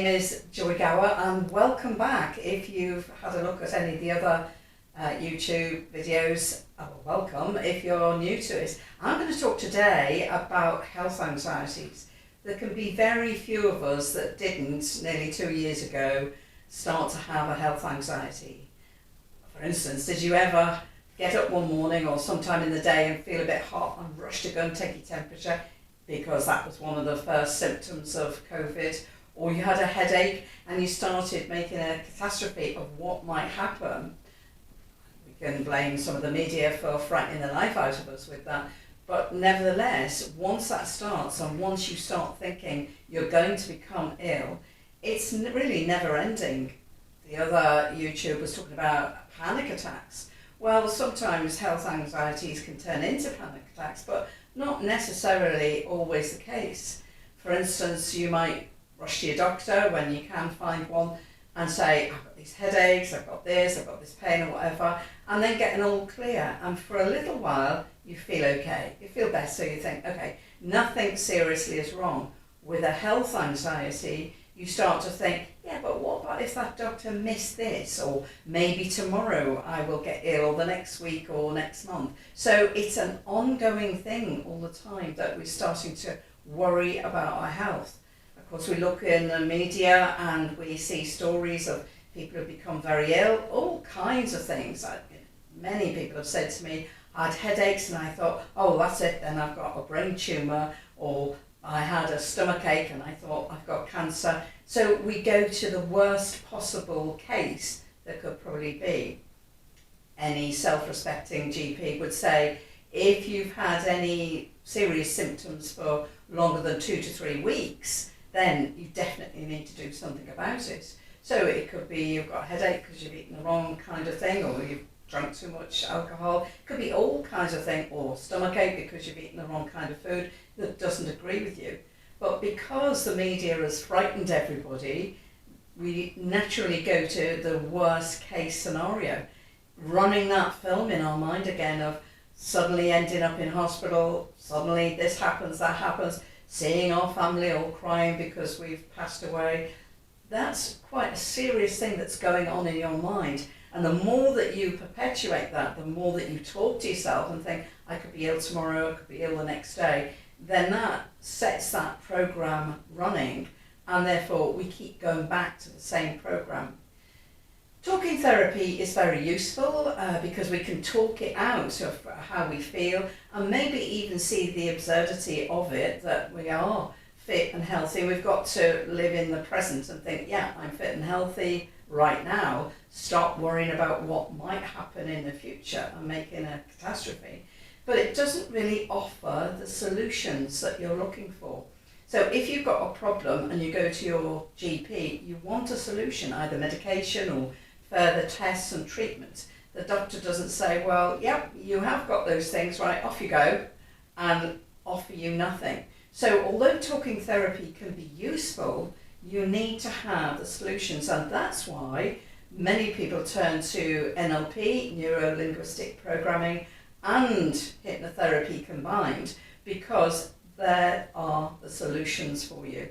name is Joy Gower, and welcome back. If you've had a look at any of the other YouTube videos, welcome. If you're new to it, I'm going to talk today about health anxieties. There can be very few of us that didn't, nearly 2 years ago, start to have a health anxiety. For instance, did you ever get up one morning or sometime in the day and feel a bit hot and rush to go and take your temperature because that was one of the first symptoms of COVID? Or you had a headache and you started making a catastrophe of what might happen. We can blame some of the media for frightening the life out of us with that. But nevertheless, once that starts and once you start thinking you're going to become ill, it's really never ending. The other YouTube was talking about panic attacks. Well, sometimes health anxieties can turn into panic attacks, but not necessarily always the case. For instance, you might rush to your doctor when you can find one and say, I've got these headaches, I've got this pain or whatever, and then get an all clear. And for a little while, you feel okay. You feel better, you think, okay, nothing seriously is wrong. With a health anxiety, you start to think, yeah, but what about if that doctor missed this? Or maybe tomorrow I will get ill, or the next week or next month. So it's an ongoing thing all the time that we're starting to worry about our health. Of course, we look in the media and we see stories of people who become very ill, all kinds of things. Many people have said to me, I had headaches and I thought, oh, that's it, then I've got a brain tumour, or I had a stomach ache and I thought I've got cancer. So we go to the worst possible case that could probably be. Any self-respecting GP would say, if you've had any serious symptoms for longer than 2 to 3 weeks, then you definitely need to do something about it. So it could be you've got a headache because you've eaten the wrong kind of thing, or you've drunk too much alcohol. It could be all kinds of things, or stomachache because you've eaten the wrong kind of food that doesn't agree with you. But because the media has frightened everybody, we naturally go to the worst case scenario, running that film in our mind again of suddenly ending up in hospital, suddenly this happens, that happens, seeing our family all crying because we've passed away. That's quite a serious thing that's going on in your mind. And the more that you perpetuate that, the more that you talk to yourself and think, I could be ill tomorrow, I could be ill the next day, then that sets that program running, and therefore we keep going back to the same program. Talking therapy is very useful because we can talk it out of how we feel and maybe even see the absurdity of it, that we are fit and healthy. We've got to live in the present and think, yeah, I'm fit and healthy right now. Stop worrying about what might happen in the future and making a catastrophe. But it doesn't really offer the solutions that you're looking for. So if you've got a problem and you go to your GP, you want a solution, either medication or further tests and treatment. The doctor doesn't say, well, yep, you have got those things, right, off you go, and offer you nothing. So although talking therapy can be useful, you need to have the solutions, and that's why many people turn to NLP, neuro-linguistic programming, and hypnotherapy combined, because there are the solutions for you.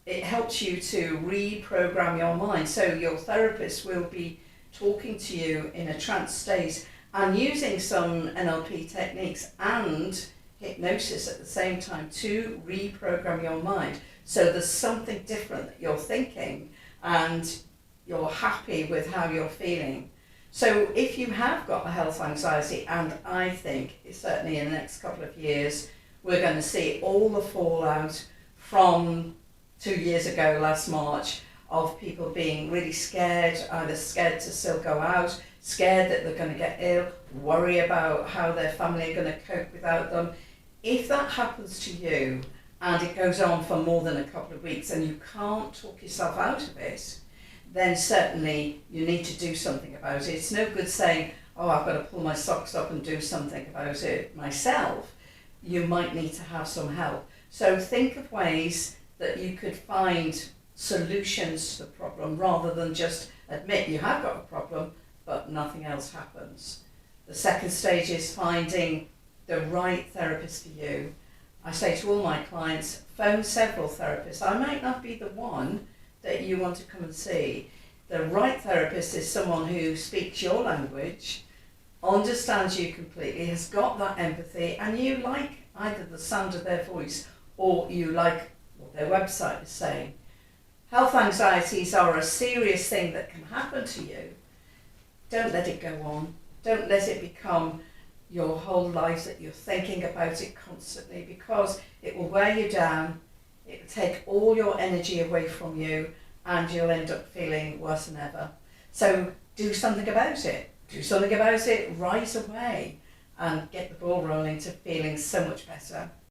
It helps you to reprogram your mind. So your therapist will be talking to you in a trance state and using some NLP techniques and hypnosis at the same time to reprogram your mind. So there's something different that you're thinking and you're happy with how you're feeling. So if you have got a health anxiety, and I think certainly in the next couple of years, we're going to see all the fallout from 2 years ago, last March, of people being really scared, either scared to still go out, scared that they're going to get ill, worry about how their family are going to cope without them. If that happens to you and it goes on for more than a couple of weeks and you can't talk yourself out of it, then certainly you need to do something about it. It's no good saying, oh, I've got to pull my socks up and do something about it myself. You might need to have some help. So think of ways that you could find solutions to the problem rather than just admit you have got a problem but nothing else happens. The second stage is finding the right therapist for you. I say to all my clients, phone several therapists. I might not be the one that you want to come and see, the right therapist is someone who speaks your language, understands you completely, has got that empathy, and you like either the sound of their voice or you like what their website is saying. Health anxieties are a serious thing that can happen to you. Don't let it go on. Don't let it become your whole life that you're thinking about it constantly, because it will wear you down, it will take all your energy away from you, and you'll end up feeling worse than ever. So do something about it. Do something about it right away and get the ball rolling to feeling so much better.